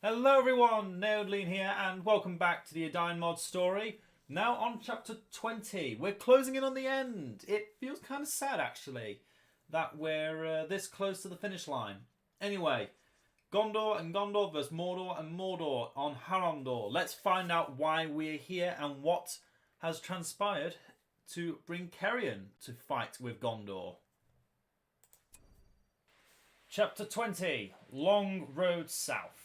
Hello everyone, Edain here and welcome back to the Edain mod story. Now on chapter 20. We're closing in on the end. It feels kind of sad actually that we're this close to the finish line. Anyway, Gondor and Gondor versus Mordor and Mordor on Harad. Let's find out why we're here and what has transpired to bring Cerian to fight with Gondor. Chapter 20. Long Road South.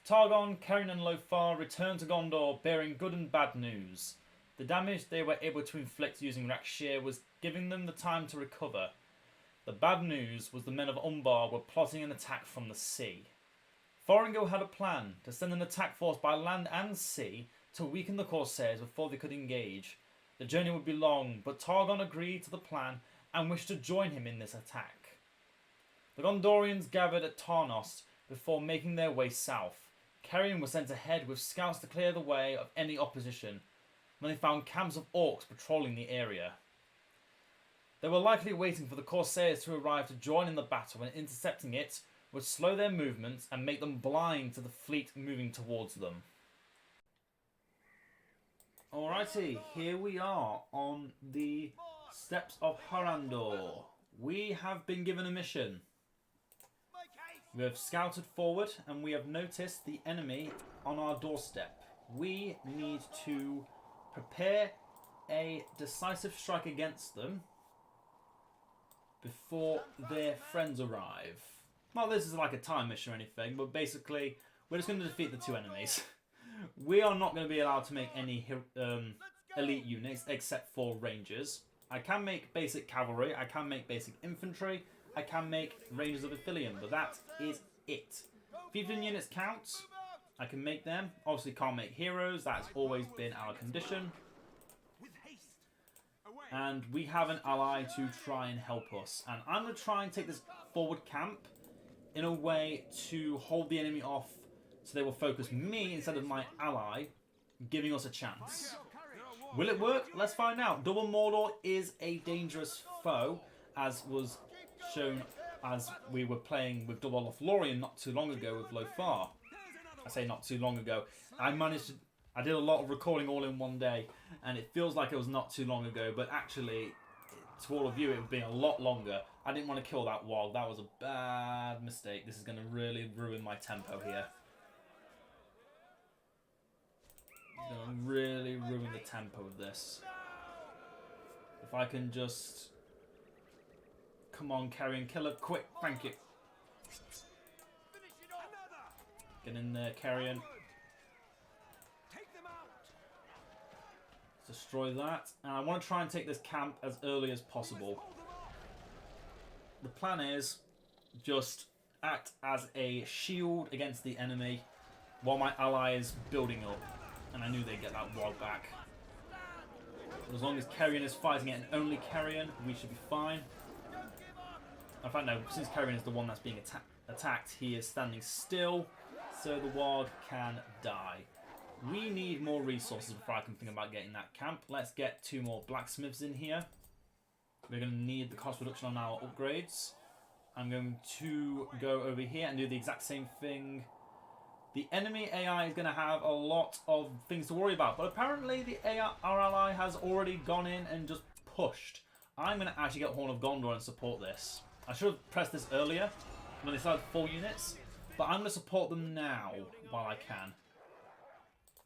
Targon, Cerian and Lothar return to Gondor bearing good and bad news. The damage they were able to inflict using Rakshir was giving them the time to recover. The bad news was the men of Umbar were plotting an attack from the sea. Thorongil had a plan to send an attack force by land and sea to weaken the Corsairs before they could engage. The journey would be long, but Targon agreed to the plan and wished to join him in this attack. The Gondorians gathered at Tarnos before making their way south. Cerian was sent ahead with scouts to clear the way of any opposition when they found camps of orcs patrolling the area. They were likely waiting for the Corsairs to arrive to join in the battle, and intercepting it would slow their movements and make them blind to the fleet moving towards them. Alrighty, here we are on the steps of Harad. We have been given a mission. We have scouted forward and we have noticed the enemy on our doorstep. We need to prepare a decisive strike against them before their friends arrive. Well, this is like a time mission or anything, but basically we're just going to defeat the two enemies. We are not going to be allowed to make any elite units except for rangers. I can make basic cavalry, I can make basic infantry, I can make Rangers of Ithilien, but that is it. Fiefling units count. I can make them. Obviously can't make heroes. That's always been our condition. And we have an ally to try and help us. And I'm going to try and take this forward camp in a way to hold the enemy off so they will focus me instead of my ally, giving us a chance. Will it work? Let's find out. Double Mordor is a dangerous foe, as was shown as we were playing with Double Lothlorien not too long ago with Lothar. I say not too long ago. I did a lot of recording all in one day, and it feels like it was not too long ago, but actually, to all of you, it would be a lot longer. I didn't want to kill that wall. That was a bad mistake. This is going to really ruin my tempo here. It's going to really ruin the tempo of this. If I can just... Come on, Cerian, kill her quick. Thank you. Get in there, Cerian. Destroy that. And I want to try and take this camp as early as possible. The plan is just act as a shield against the enemy while my ally is building up. And I knew they'd get that wall back. But as long as Cerian is fighting it, and only Cerian, we should be fine. In fact, no, since Cerian is the one that's being attacked, he is standing still, so the warg can die. We need more resources before I can think about getting that camp. Let's get 2 more blacksmiths in here. We're going to need the cost reduction on our upgrades. I'm going to go over here and do the exact same thing. The enemy AI is going to have a lot of things to worry about, but apparently the AI, our ally has already gone in and just pushed. I'm going to actually get Horn of Gondor and support this. I should have pressed this earlier when they started 4 units, but I'm going to support them now while I can.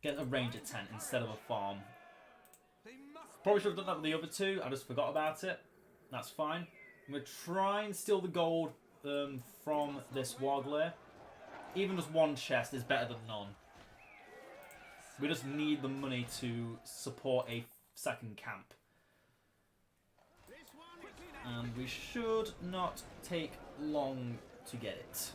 Get a ranger tent instead of a farm. Probably should have done that with the other 2. I just forgot about it. That's fine. I'm going to try and steal the gold from this warg lair. Even just 1 chest is better than none. We just need the money to support a second camp. And we should not take long to get it.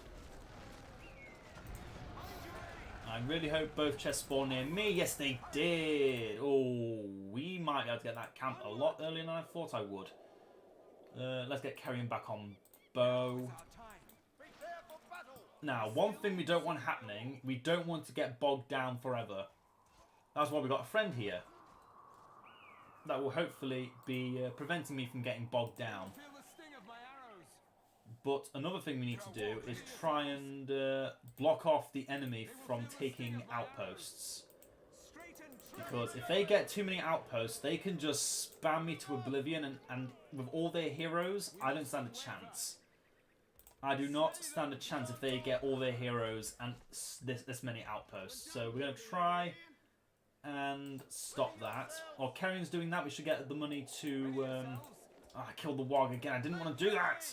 I really hope both chests spawn near me. Yes, they did. Oh, we might be able to get that camp a lot earlier than I thought I would. Let's get Cerian back on bow. Now, one thing we don't want happening, we don't want to get bogged down forever. That's why we got a friend here. That will hopefully be preventing me from getting bogged down. But another thing we need to do is try and block off the enemy from taking outposts. Because if they get too many outposts, they can just spam me to oblivion, and with all their heroes, I don't stand a chance. I do not stand a chance if they get all their heroes and this many outposts. So we're going to try and stop that. While Cerian's doing that, we should get the money to... I killed the warg again. I didn't want to do that!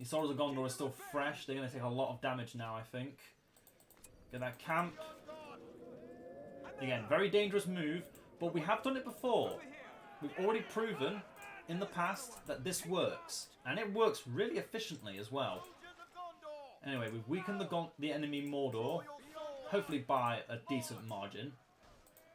The soldiers of Gondor are still fresh. They're going to take a lot of damage now, I think. Get that camp. Again, very dangerous move, but we have done it before. We've already proven in the past that this works, and it works really efficiently as well. Anyway, we've weakened the enemy Mordor, hopefully by a decent margin.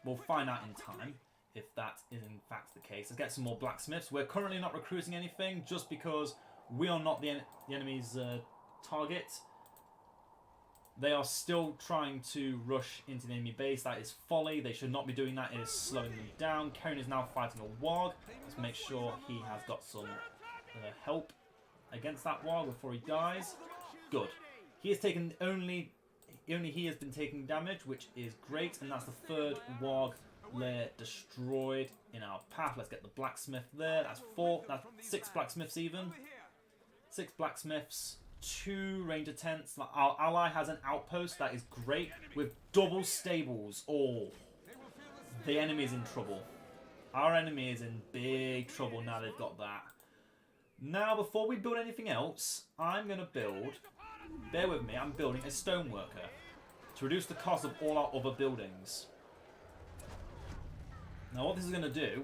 We'll find out in time if that is in fact the case. Let's get some more blacksmiths. We're currently not recruiting anything just because we are not the enemy's target. They are still trying to rush into the enemy base. That is folly. They should not be doing that. It is slowing them down. Cerian is now fighting a warg. Let's make sure he has got some help against that warg before he dies. Good. He has taken only he has been taking damage, which is great. And that's the third warg lair destroyed in our path. Let's get the blacksmith there. That's 4. That's 6 blacksmiths even. 6 blacksmiths. 2 ranger tents. Our ally has an outpost that is great with double stables. Oh, the enemy is in trouble. Our enemy is in big trouble now they've got that. Now, before we build anything else, I'm going to build, bear with me, I'm building a stoneworker to reduce the cost of all our other buildings. Now, what this is going to do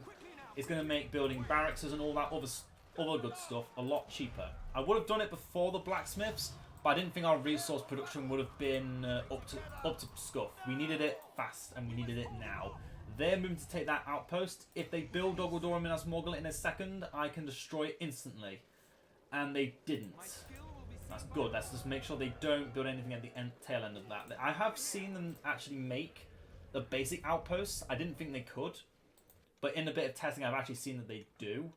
is going to make building barracks and all that other good stuff a lot cheaper. I would have done it before the blacksmiths, but I didn't think our resource production would have been up to scuff. We needed it fast, and we needed it now. They're moving to take that outpost. If they build Dogaldor and Minas Morgul in a second, I can destroy it instantly. And they didn't. That's good. Let's just make sure they don't build anything at the tail end of that. I have seen them actually make the basic outposts. I didn't think they could. But in a bit of testing, I've actually seen that they do.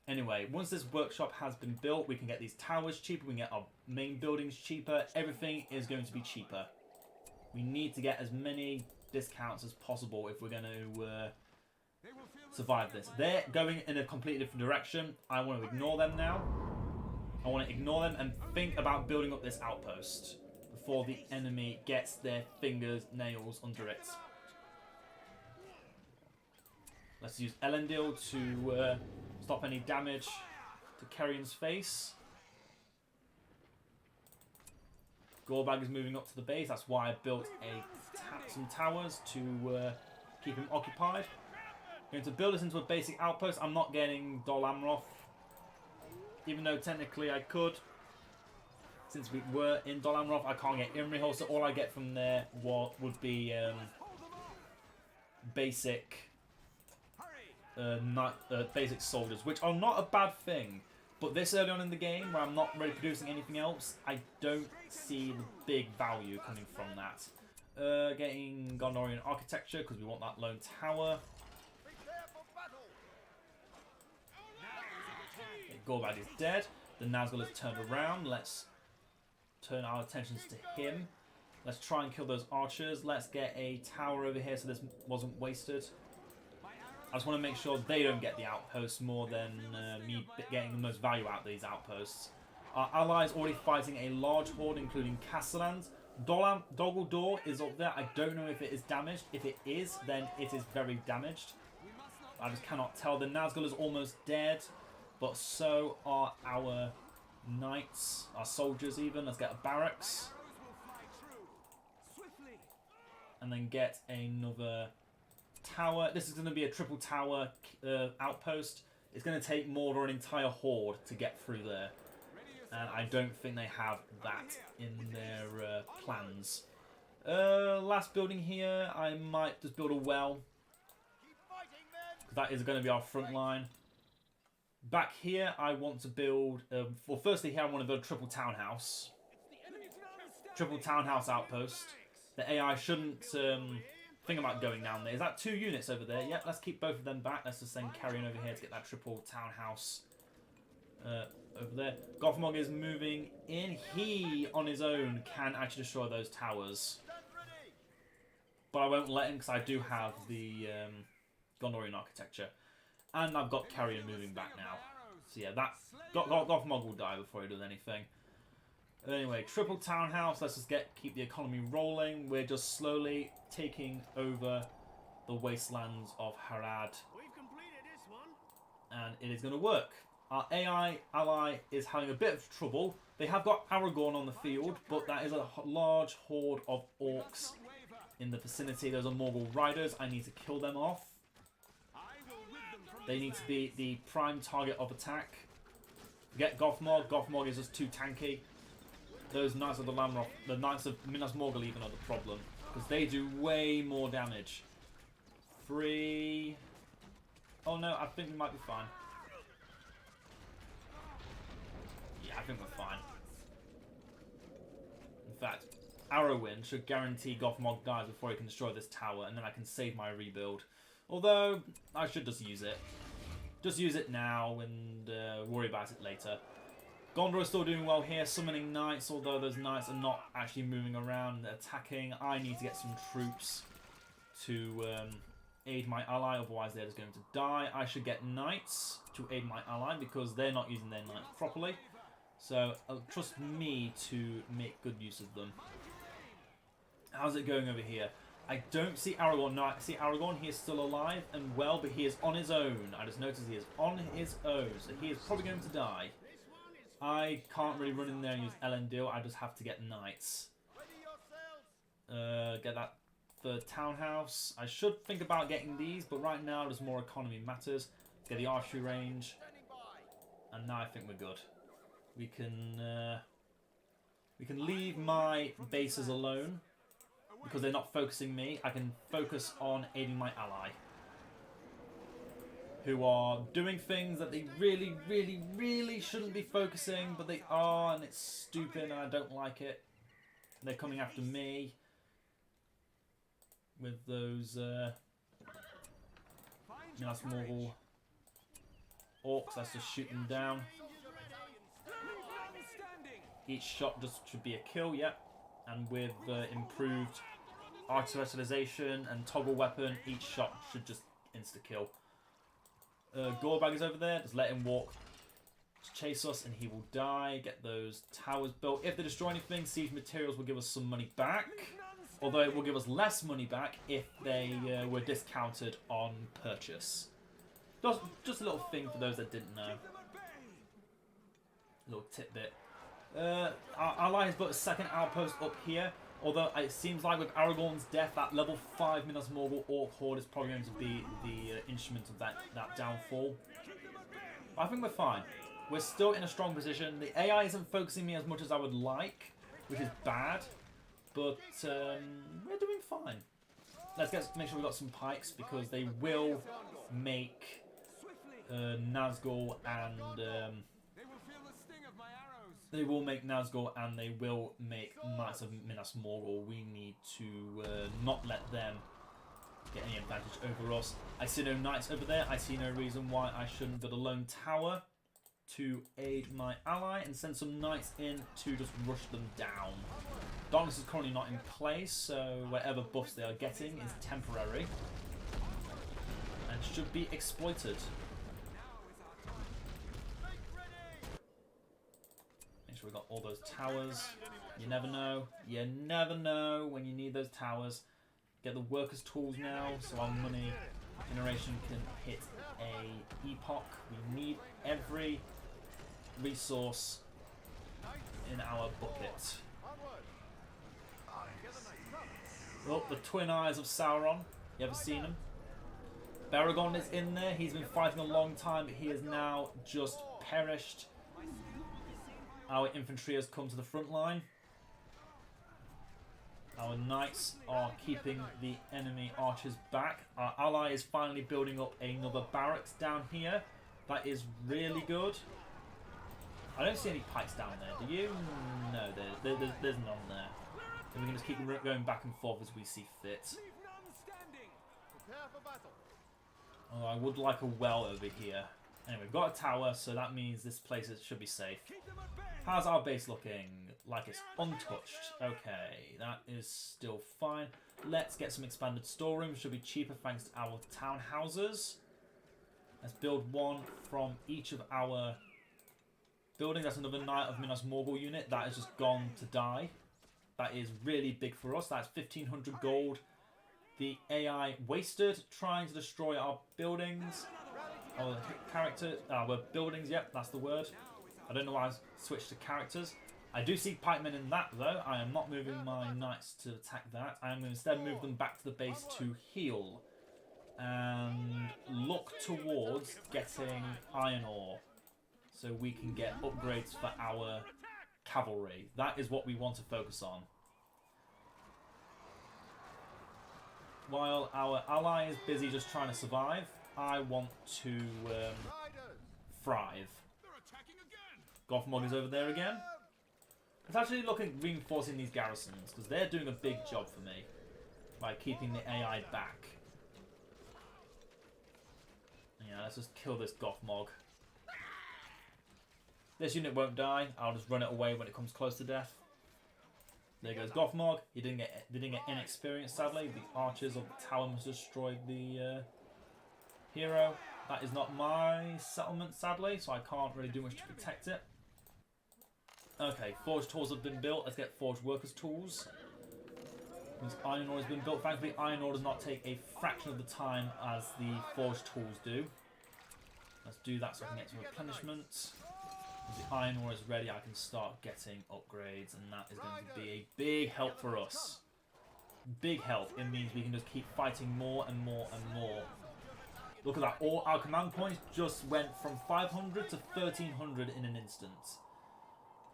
Anyway, once this workshop has been built, we can get these towers cheaper, we can get our main buildings cheaper, everything is going to be cheaper. We need to get as many discounts as possible if we're going to survive this. They're going in a completely different direction. I want to ignore them now. I want to ignore them and think about building up this outpost before the enemy gets their nails under it. Let's use Elendil to... stop any damage to Cerian's face. Gorbag is moving up to the base. That's why I built some towers to keep him occupied. I'm going to build this into a basic outpost. I'm not getting Dol Amroth, even though technically I could. Since we were in Dol Amroth, I can't get Imrihol, so all I get from there would be basic basic soldiers, which are not a bad thing, but this early on in the game where I'm not really producing anything else, I don't see the big value coming from that. Getting Gondorian architecture because we want that lone tower. Okay, Gorbag is dead. The Nazgul has turned around. Let's turn our attentions to him. Let's try and kill those archers. Let's get a tower over here so this wasn't wasted. I just want to make sure they don't get the outposts more than me getting the most value out of these outposts. Our allies already fighting a large horde, including Castellans. Dogaldor is up there. I don't know if it is damaged. If it is, then it is very damaged. I just cannot tell. The Nazgul is almost dead, but so are our knights, our soldiers even. Let's get a barracks. And then get another... tower. This is going to be a triple tower outpost. It's going to take Mordor an entire horde to get through there, and I don't think they have that in their plans. Last building here, I might just build a well. That is going to be our front line. Back here, I want to build... well, firstly here I want to build a triple townhouse. Triple townhouse outpost. The AI shouldn't... think about going down there. Is that 2 units over there? Yep, let's keep both of them back. Let's just send Cerian over here to get that triple townhouse over there. Gothmog is moving in. He, on his own, can actually destroy those towers. But I won't let him because I do have the Gondorian architecture. And I've got Cerian moving back now. So yeah, that Gothmog will die before he does anything. Anyway, triple townhouse. Let's just keep the economy rolling. We're just slowly taking over the wastelands of Harad. And it is going to work. Our AI ally is having a bit of trouble. They have got Aragorn on the field, but that is a large horde of orcs in the vicinity. Those are Morgul riders. I need to kill them off. They need to be the prime target of attack. Get Gothmog. Gothmog is just too tanky. Those Knights of the Lamrock, the Knights of Minas Morgul even are the problem. Because they do way more damage. 3... Oh no, I think we might be fine. Yeah, I think we're fine. In fact, Arrowwind should guarantee Gothmog dies before he can destroy this tower, and then I can save my rebuild. Although, I should just use it. Just use it now and worry about it later. Gondor is still doing well here, summoning knights, although those knights are not actually moving around, they're attacking. I need to get some troops to aid my ally, otherwise they're just going to die. I should get knights to aid my ally because they're not using their knights properly. So trust me to make good use of them. How's it going over here? I don't see Aragorn. No, I see Aragorn. He is still alive and well, but he is on his own. I just noticed he is on his own, so he is probably going to die. I can't really run in there and use Elendil. I just have to get knights. Get that third townhouse. I should think about getting these, but right now there's more economy matters. Get the archery range, and now I think we're good. We can leave my bases alone because they're not focusing me. I can focus on aiding my ally, who are doing things that they really, really, really shouldn't be focusing, but they are, and it's stupid, and I don't like it. They're coming after me with those Minas Morgul orcs. Let's just shoot them down. Each shot just should be a kill, yep. And with improved archer specialization and toggle weapon, each shot should just insta-kill. Gorbag is over there. Just let him walk. Just chase us and he will die. Get those towers built. If they destroy anything, siege materials will give us some money back. Although it will give us less money back if they were discounted on purchase. Just a little thing for those that didn't know. A little tidbit. Our ally has built a second outpost up here. Although it seems like with Aragorn's death, that level 5 Minas Morgul Orc Horde is probably going to be the instrument of that downfall. But I think we're fine. We're still in a strong position. The AI isn't focusing me as much as I would like, which is bad. But we're doing fine. Let's make sure we got some pikes because they will make Nazgul and they will make Nazgul and they will make Knights of Minas Morgul. We need to not let them get any advantage over us. I see no knights over there. I see no reason why I shouldn't build a lone tower to aid my ally and send some knights in to just rush them down. Darkness is currently not in place, so whatever buffs they are getting is temporary and should be exploited. Make sure we got all those towers. You never know. You never know when you need those towers. Get the workers' tools now, so our money generation can hit a epoch. We need every resource in our bucket. Oh, the twin eyes of Sauron. You ever seen him? Baragon is in there. He's been fighting a long time, but he has now just perished. Our infantry has come to the front line. Our knights are keeping the enemy archers back. Our ally is finally building up another barracks down here. That is really good. I don't see any pikes down there. Do you? No, there's none there. And we can just keep going back and forth as we see fit. Oh, I would like a well over here. Anyway, we've got a tower, so that means this place should be safe. How's our base looking? Like it's untouched. Okay, that is still fine. Let's get some expanded storerooms. Should be cheaper thanks to our townhouses. Let's build one from each of our buildings. That's another Knight of Minas Morgul unit. That has just gone to die. That is really big for us. That's 1,500 gold. The AI wasted trying to destroy our buildings. Our character, our buildings, yep, that's the word. I don't know why I switched to characters. I do see pikemen in that though. I am not moving my knights to attack that. I am going to instead move them back to the base to heal. And look towards getting iron ore. So we can get upgrades for our cavalry. That is what we want to focus on. While our ally is busy just trying to survive, I want to thrive. Gothmog is over there again. It's actually looking reinforcing these garrisons because they're doing a big job for me by keeping the AI back. Yeah, let's just kill this Gothmog. This unit won't die. I'll just run it away when it comes close to death. There goes Gothmog. He didn't get any experience, sadly. The archers of the tower must have destroyed the hero. That is not my settlement, sadly, so I can't really do much to protect it. Okay, forged tools have been built. Let's get forged workers' tools. This iron ore has been built. Thankfully, iron ore does not take a fraction of the time as the forged tools do. Let's do that so I can get some replenishment. As the iron ore is ready, I can start getting upgrades, and that is going to be a big help for us. Big help. It means we can just keep fighting more and more and more. Look at that. All our command points just went from 500 to 1,300 in an instant.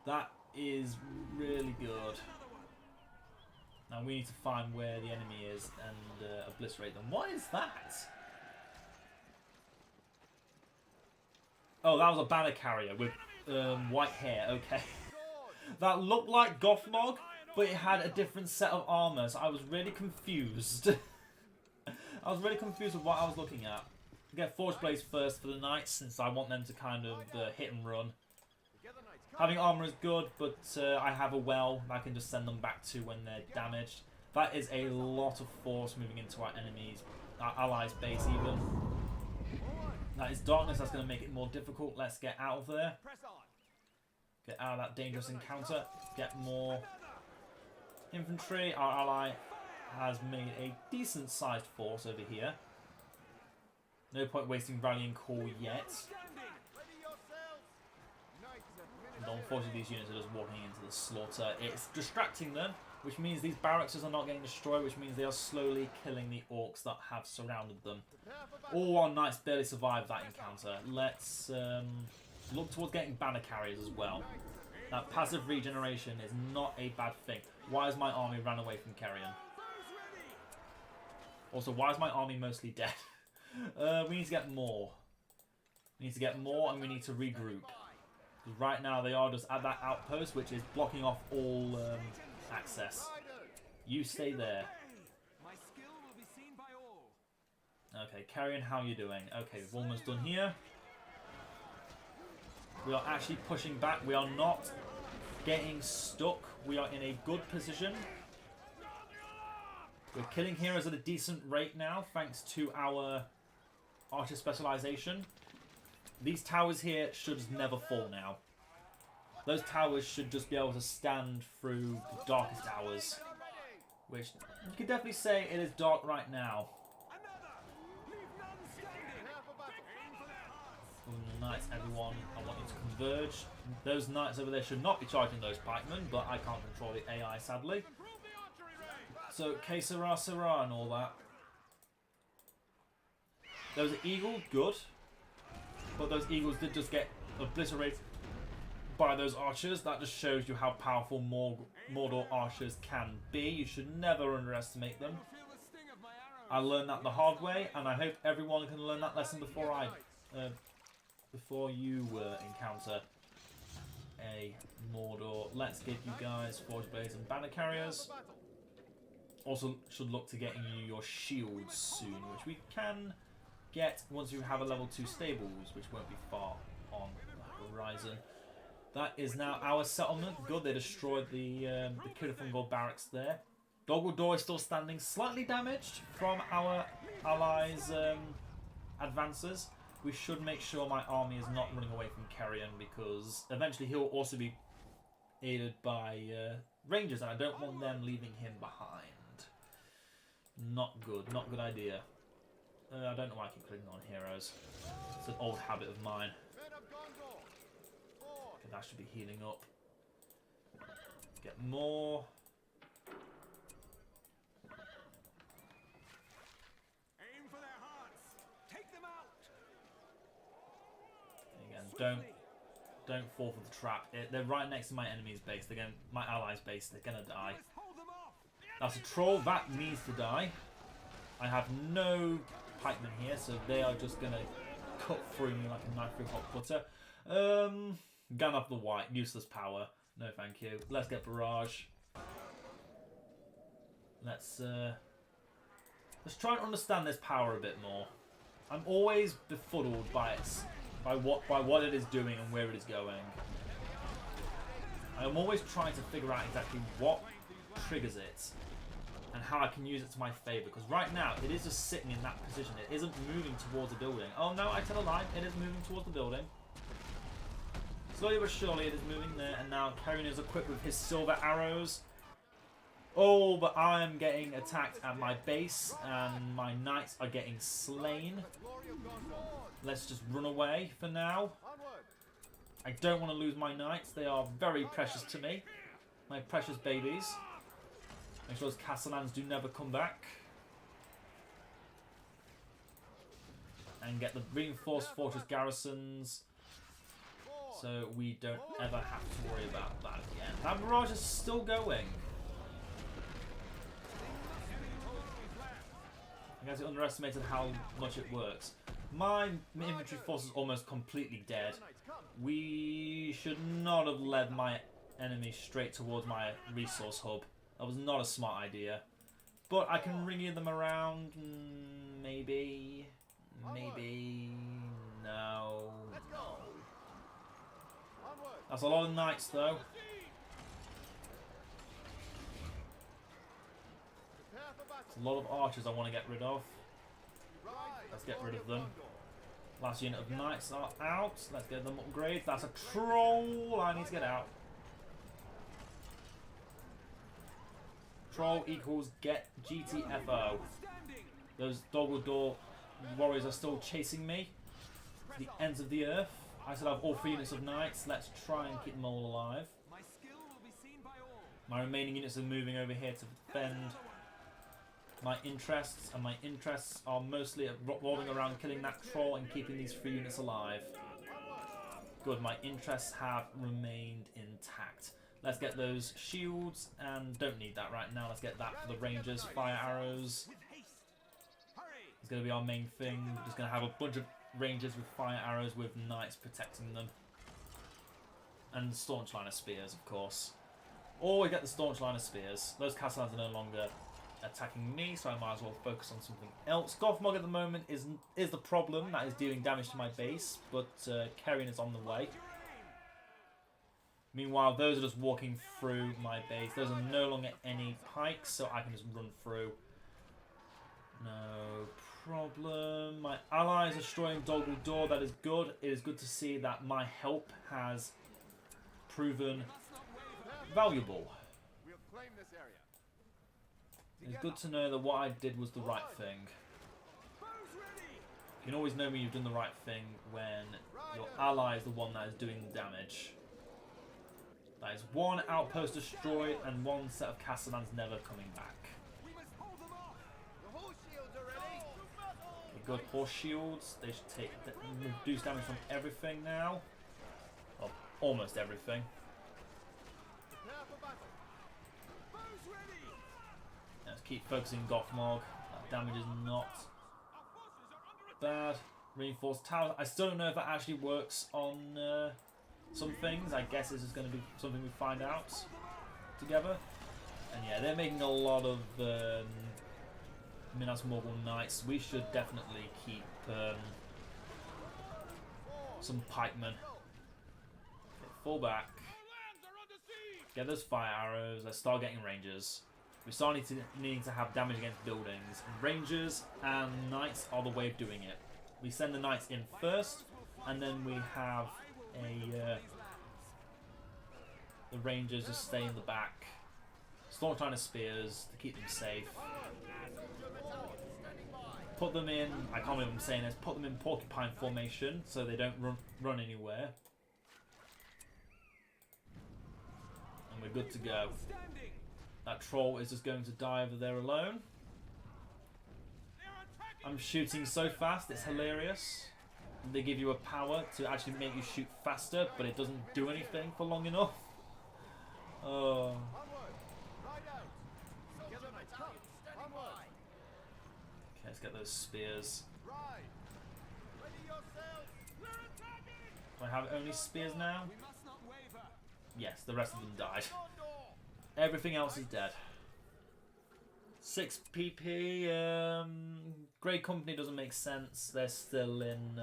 That is really good. Now we need to find where the enemy is and obliterate them. What is that? Oh, that was a banner carrier with white hair. Okay. That looked like Gothmog, but it had a different set of armor, so I was really confused. I was really confused with what I was looking at. Get Forge Blades first for the knights, since I want them to kind of hit and run. Having armor is good, but I have a well that I can just send them back to when they're damaged. That is a lot of force moving into our enemies, our allies' base even. That is darkness, that's going to make it more difficult. Let's get out of there. Get out of that dangerous encounter. Get more infantry. Our ally has made a decent sized force over here. No point wasting rallying call yet. And unfortunately these units are just walking into the slaughter. It's distracting them, which means these barracks are not getting destroyed, which means they are slowly killing the orcs that have surrounded them. All our knights barely survived that encounter. Let's look towards getting banner carriers as well. That passive regeneration is not a bad thing. Why has my army ran away from Cerian? Also, why is my army mostly dead? We need to get more. We need to get more and we need to regroup. Because right now they are just at that outpost, which is blocking off all access. You stay there. Okay, Cerian, how are you doing? Okay, we've almost done here. We are actually pushing back. We are not getting stuck. We are in a good position. We're killing heroes at a decent rate now, thanks to our archer specialization. These towers here should never fall now. Those towers should just be able to stand through the darkest hours. Which, you could definitely say it is dark right now. Knights, everyone, I want you to converge. Those knights over there should not be charging those pikemen, but I can't control the AI, sadly. So, que sera, sera, and all that. Those eagles, good. But those eagles did just get obliterated by those archers. That just shows you how powerful Mordor archers can be. You should never underestimate them. I learned that the hard way, and I hope everyone can learn that lesson before you encounter a Mordor. Let's give you guys Forge Blades and Banner Carriers. Also should look to getting you your shields soon, which we can get once you have a level 2 stables, which won't be far on the horizon. That is now our settlement. Good, they destroyed the Thorongil barracks there. Gondor is still standing, slightly damaged from our allies' advances. We should make sure my army is not running away from Cerian, because eventually he'll also be aided by rangers, and I don't want them leaving him behind. Not good, not good idea. I don't know why I keep clicking on heroes. It's an old habit of mine. Okay, that should be healing up. Get more. Aim for their hearts. Take them out. Again, don't fall for the trap. They're right next to my enemy's base. They're going, my allies' base. They're gonna die. That's a troll. That needs to die. I have no pikemen here, so they are just gonna cut through me like a knife through hot butter. Gun up the white. Useless power. No, thank you. Let's get barrage. Let's try and understand this power a bit more. I'm always befuddled by it, by what it is doing and where it is going. I'm always trying to figure out exactly what triggers it and how I can use it to my favour. Because right now it is just sitting in that position. It isn't moving towards the building. Oh no, I tell a lie. It is moving towards the building. Slowly but surely it is moving there, and now Cerian is equipped with his silver arrows. Oh, but I am getting attacked at my base, and my knights are getting slain. Let's just run away for now. I don't want to lose my knights. They are very precious to me. My precious babies. Make sure those castellans do never come back. And get the reinforced fortress garrisons, so we don't ever have to worry about that again. That barrage is still going. I guess I underestimated how much it works. My infantry force is almost completely dead. We should not have led my enemy straight towards my resource hub. That was not a smart idea. But I can ring them around. Maybe. Maybe. No. That's a lot of knights, though. It's a lot of archers I want to get rid of. Let's get rid of them. Last unit of knights are out. Let's get them upgrades. That's a troll. I need to get out. Troll equals get GTFO. Those Gondor warriors are still chasing me to the ends of the earth. I still have all 3 units of knights. Let's try and keep them all alive. My remaining units are moving over here to defend my interests, and my interests are mostly revolving around killing that troll and keeping these 3 units alive. Good, my interests have remained intact. Let's get those shields, and don't need that right now. Let's get that for the rangers. Fire arrows. It's going to be our main thing. We're just going to have a bunch of rangers with fire arrows with knights protecting them. And staunch line of spears, of course. Or we get the staunch line of spears. Those castellans are no longer attacking me, so I might as well focus on something else. Gothmog at the moment is the problem. That is dealing damage to my base, but Cerian is on the way. Meanwhile, those are just walking through my base. Those are no longer any pikes, so I can just run through. No problem. My allies are destroying Gondor. That is good. It is good to see that my help has proven valuable. It's good to know that what I did was the right thing. You can always know when you've done the right thing when your ally is the one that is doing the damage. That is 1 outpost destroyed and 1 set of castellans never coming back. Okay, good, horse shields. They should take reduce damage from everything now. Well, almost everything. Let's keep focusing Gothmog. That damage is not bad. Reinforced towers. I still don't know if that actually works on some things. I guess this is going to be something we find out together. And yeah, they're making a lot of Minas Morgul Knights. We should definitely keep some pikemen. Okay, fall back. Get those fire arrows. Let's start getting rangers. We start needing to have damage against buildings. Rangers and knights are the way of doing it. We send the knights in first, and then we have the rangers just stay in the back. Storm China spears to keep them safe. Put them in, I can't believe I'm saying this, put them in porcupine formation so they don't run anywhere. And we're good to go. That troll is just going to die over there alone. I'm shooting so fast, it's hilarious. They give you a power to actually make you shoot faster, but it doesn't do anything for long enough. Oh. Okay, let's get those spears. Do I have only spears now? Yes, the rest of them died. Everything else is dead. 6 PP. Grey Company doesn't make sense. They're still in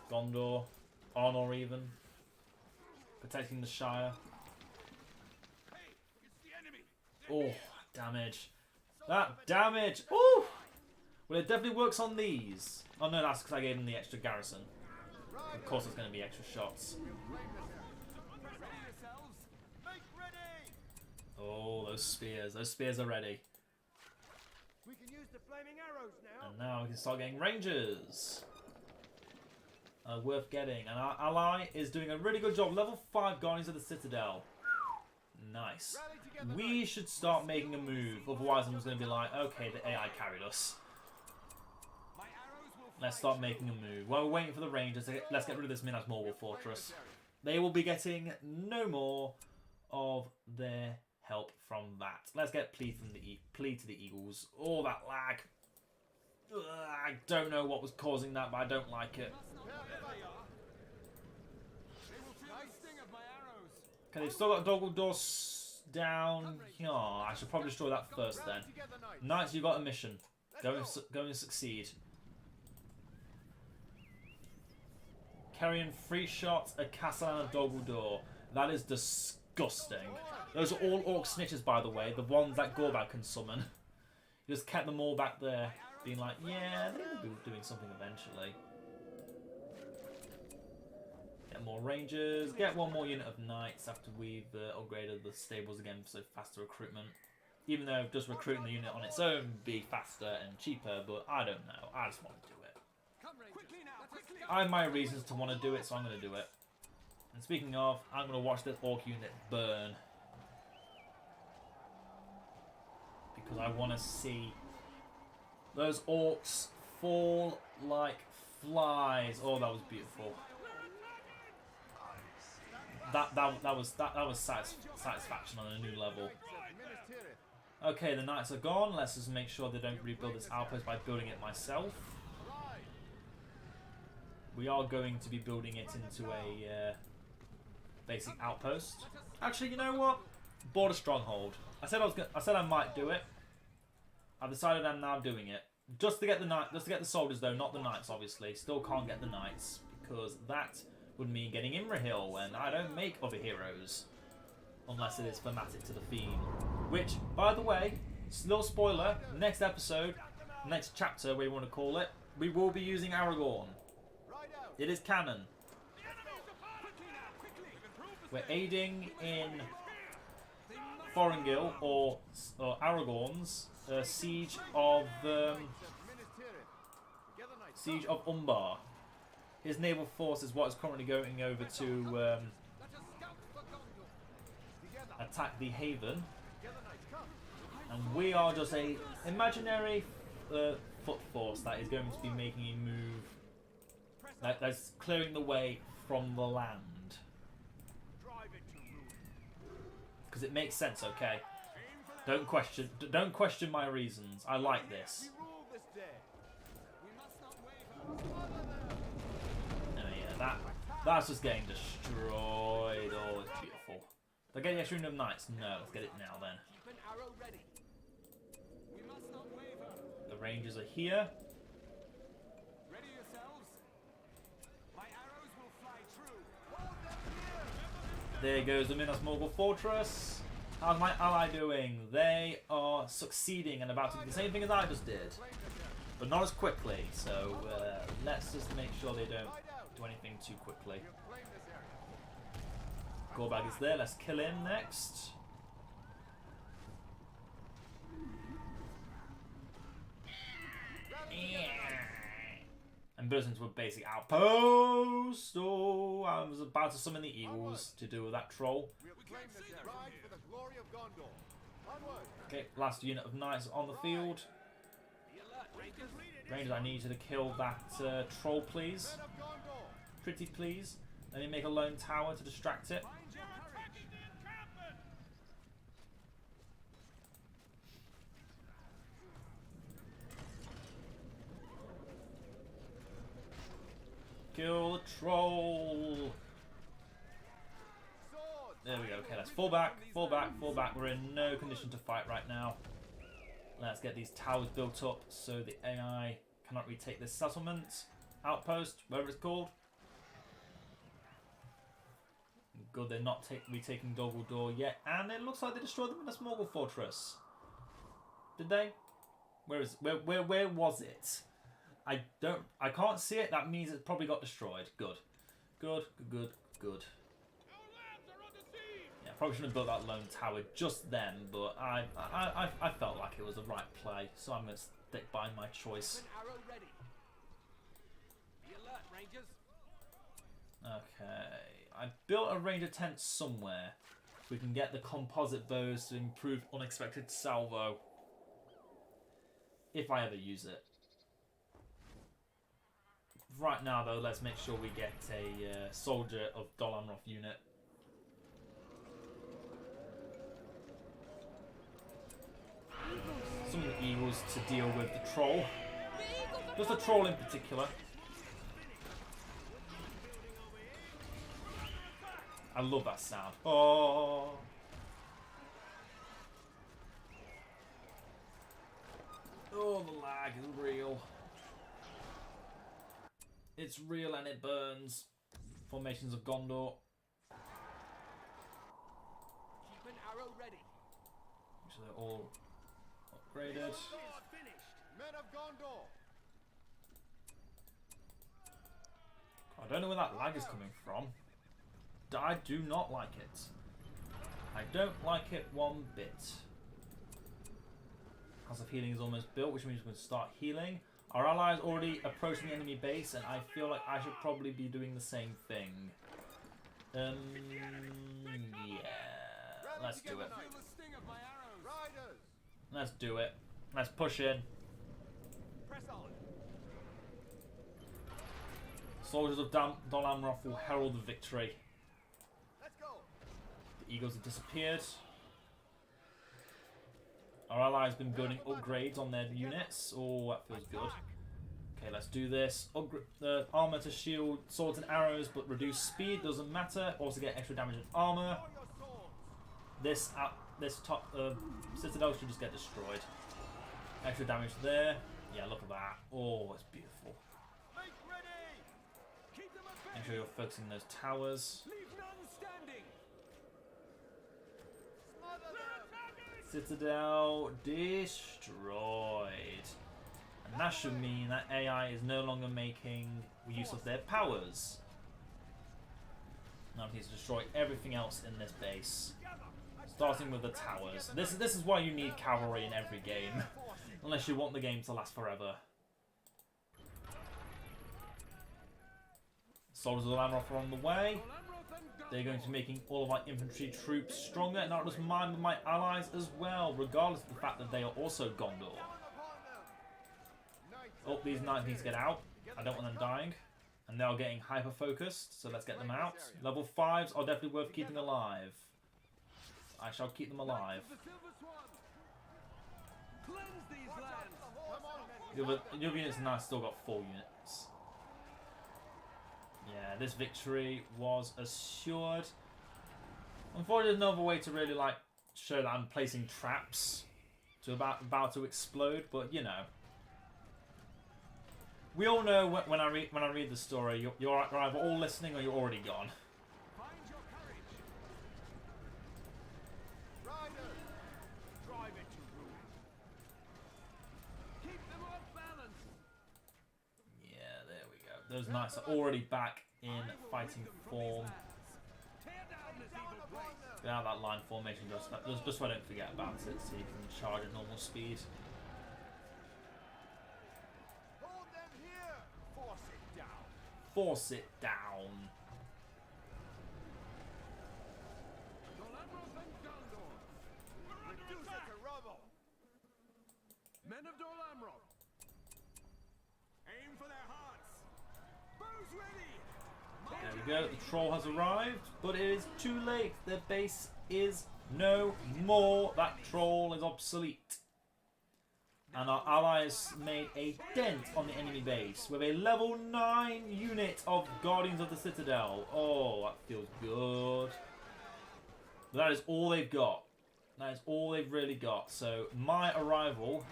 Gondor. Arnor even. Protecting the Shire. Oh, damage. That damage! Ooh! Well, it definitely works on these. Oh no, that's because I gave them the extra garrison. Of course there's going to be extra shots. Oh, those spears. Those spears are ready. We can use the flaming arrows now. And now we can start getting rangers. Worth getting. And our ally is doing a really good job. Level 5 Guardians of the Citadel. Nice. We should start making a move. Otherwise I'm just going to be like, okay, the AI carried us. Let's start making a move. While we're waiting for the rangers, let's get rid of this Minas Morgul fortress. They will be getting no more of their help from that. Let's get plea to the Eagles. Oh, that lag. Ugh, I don't know what was causing that, but I don't like it. Okay, they've still got Doggle down. Oh, I should probably destroy that first then. Knights, you've got a mission. Go and succeed. Carrying 3 shots, a castle and a Doggle. That is disgusting. Those are all orc snitches, by the way. The ones that Gorbag can summon. You just kept them all back there, being like, yeah, they will be doing something eventually. Get more rangers. Get 1 more unit of knights after we've upgraded the stables again for faster recruitment. Even though just recruiting the unit on its own would be faster and cheaper, but I don't know. I just want to do it. I have my reasons to want to do it, so I'm going to do it. And speaking of, I'm going to watch this orc unit burn. Because I want to see those orcs fall like flies. Oh, that was beautiful. That was satisfaction on a new level. Okay, the knights are gone. Let's just make sure they don't rebuild this outpost by building it myself. We are going to be building it into a basic outpost. Actually, you know what? Border stronghold. I said I might do it. I've decided I'm now doing it. Just to get the soldiers though, not the knights obviously. Still can't get the knights because that would mean getting Imrahil, and I don't make other heroes unless it is thematic to the theme. Which, by the way, little spoiler, next episode, next chapter, whatever you want to call it, we will be using Aragorn. It is canon. We're aiding in Thorongil or Aragorn's siege of Umbar. His naval force is what is currently going over to attack the haven, and we are just a imaginary foot force that is going to be making a move that's clearing the way from the land. Because it makes sense, okay? Don't question my reasons. I like this. Oh yeah, that's just getting destroyed. Oh, it's beautiful. Did I get the extra unit of knights? No, let's get it now then. We must not waver. The Rangers are here. Ready yourselves. My arrows will fly true. There goes the Minas Morgul Fortress. How's my ally doing? They are succeeding and about to do the same thing as I just did. But not as quickly, so let's just make sure they don't do anything too quickly. Gorbag is there, let's kill him next. And burst into a basic outpost. Oh, I was about to summon the eagles to deal with that troll. Okay, last unit of knights on the field. Rangers, I need you to kill that troll, please. Pretty please. Let me make a lone tower to distract it. Kill the troll. There we go. Okay, let's fall back, fall back, fall back. We're in no condition to fight right now. Let's get these towers built up so the AI cannot retake this settlement, outpost, whatever it's called. Good, they're not retaking Dol yet, and it looks like they destroyed the Minas Morgul Fortress. Did they? Where was it? I can't see it. That means it probably got destroyed. Good. Good. Yeah, probably shouldn't have built that lone tower just then, but I felt like it was the right play, so I'm going to stick by my choice. Okay, I built a ranger tent somewhere. We can get the composite bows to improve unexpected salvo. If I ever use it. Right now, though, let's make sure we get a soldier of Dol Amroth unit. Some of the eagles to deal with the troll. Just the troll in particular. I love that sound. Oh. Oh, the lag is real. It's real and it burns. Formations of Gondor. Keep an arrow ready. So they're all upgraded. Men of Gondor. I don't know where that lag is coming from. I do not like it. I don't like it one bit. House of Healing is almost built, which means we can start healing. Our ally is already approaching the enemy base, and I feel like I should probably be doing the same thing. Yeah, let's do it. Let's do it. Let's push in. Press on. Soldiers of Dol Amroth will herald the victory. Let's go. The eagles have disappeared. Our ally has been building upgrades on their units. Oh, that feels good. Okay, let's do this. The armor to shield, swords and arrows, but reduce speed, doesn't matter. Also get extra damage with armor. This top citadel should just get destroyed. Extra damage there. Yeah, look at that. Oh, it's beautiful. Make sure you're focusing those towers. Citadel destroyed. And that should mean that AI is no longer making use of their powers. Now it needs to destroy everything else in this base. Starting with the towers. This is why you need cavalry in every game. Unless you want the game to last forever. Soldiers of Amroth are on the way. They're going to be making all of our infantry troops stronger, and not just mine, but my allies as well, regardless of the fact that they are also Gondor. Oh, these knights need to get out. I don't want them dying. And they are getting hyper-focused, so let's get them out. Level 5s are definitely worth keeping alive. I shall keep them alive. The other units now still got 4 units. Yeah, this victory was assured. Unfortunately, there's no other way to really show that I'm placing traps. to about to explode, but you know. We all know when I read the story, you're either all listening or you're already gone. Find your courage. Rider, drive it to ruin. Keep them off balance. Yeah, there we go. Those knights are already back in fighting form. Tear down this evil place. Get out of that line formation just so I don't forget about it, so you can charge at normal speed. Hold them here. Force it down. Force it down. Dolamroth and Gondor. Reduce it to rubble. Men of Dolamroth. Aim for their hearts. Bows ready. There we go, the troll has arrived, but it is too late. Their base is no more. That troll is obsolete. And our allies made a dent on the enemy base with a level 9 unit of Guardians of the Citadel. Oh, that feels good. But that is all they've got. That is all they've really got. So my arrival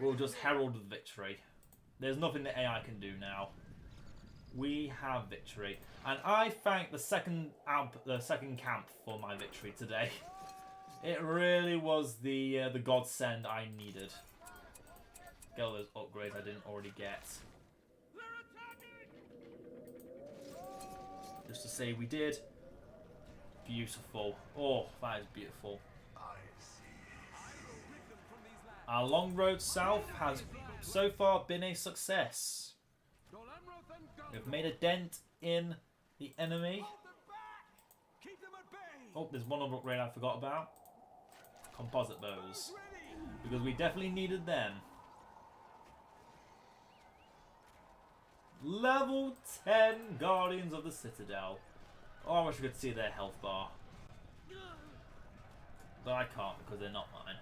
will just herald the victory. There's nothing the AI can do now. We have victory, and I thank the second camp for my victory today. It really was the godsend I needed. Get all those upgrades I didn't already get. Just to say we did. Beautiful. Oh, that is beautiful. Our long road south has so far been a success. We've made a dent in the enemy. Keep them at bay. Oh, there's one other upgrade I forgot about. Composite bows. Because we definitely needed them. Level 10 Guardians of the Citadel. Oh, I wish I could see their health bar. But I can't because they're not mine.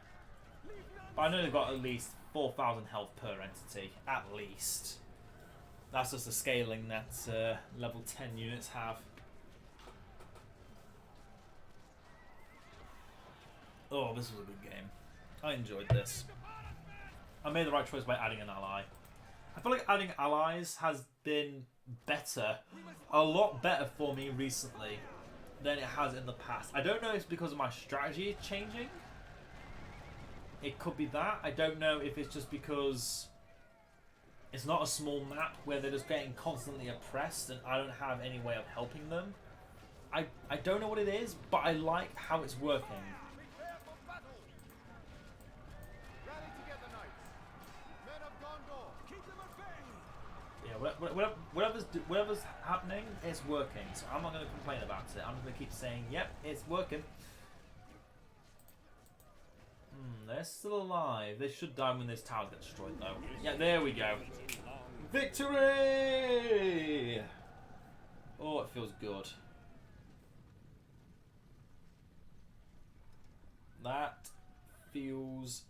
But I know they've got at least 4,000 health per entity. At least. That's just the scaling that level 10 units have. Oh, this was a good game. I enjoyed this. I made the right choice by adding an ally. I feel like adding allies has been better, a lot better for me recently than it has in the past. I don't know if it's because of my strategy changing. It could be that. I don't know if it's just because it's not a small map where they're just getting constantly oppressed and I don't have any way of helping them. I don't know what it is, but I like how it's working. Prepare for battle. Rally together, knights. Men of Gondor. Keep them at bay. Yeah, whatever's happening, it's working. So I'm not going to complain about it. I'm going to keep saying, yep, it's working. They're still alive. They should die when this tower gets destroyed, though. Yeah, there we go. Victory! Oh, it feels good. That feels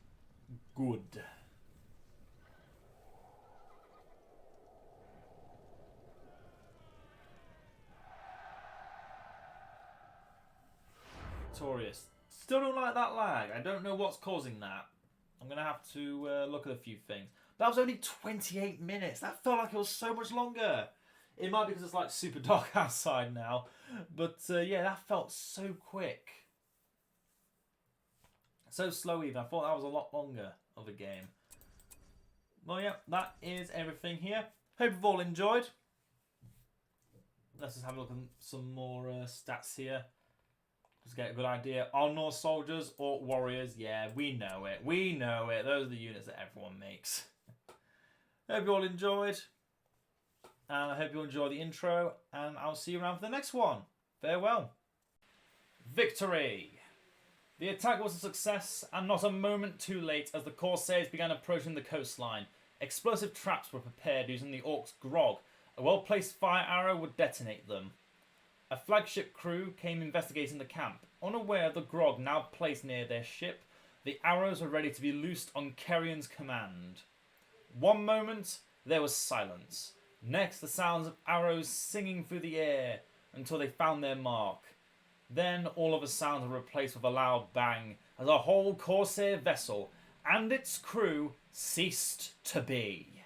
good. Victorious. Still don't like that lag. I don't know what's causing that. I'm going to have to look at a few things. That was only 28 minutes. That felt like it was so much longer. It might be because it's like super dark outside now. But yeah, that felt so quick. So slow even. I thought that was a lot longer of a game. Well, yeah, that is everything here. Hope you've all enjoyed. Let's just have a look at some more stats here. Just get a good idea. Are Norse soldiers or warriors? Yeah, we know it. We know it. Those are the units that everyone makes. Hope you all enjoyed. And I hope you enjoy the intro. And I'll see you around for the next one. Farewell. Victory! The attack was a success and not a moment too late as the Corsairs began approaching the coastline. Explosive traps were prepared using the orcs' grog. A well-placed fire arrow would detonate them. A flagship crew came investigating the camp. Unaware of the grog now placed near their ship, the arrows were ready to be loosed on Cerian's command. One moment, there was silence. Next, the sounds of arrows singing through the air until they found their mark. Then all of the sounds were replaced with a loud bang as a whole Corsair vessel and its crew ceased to be.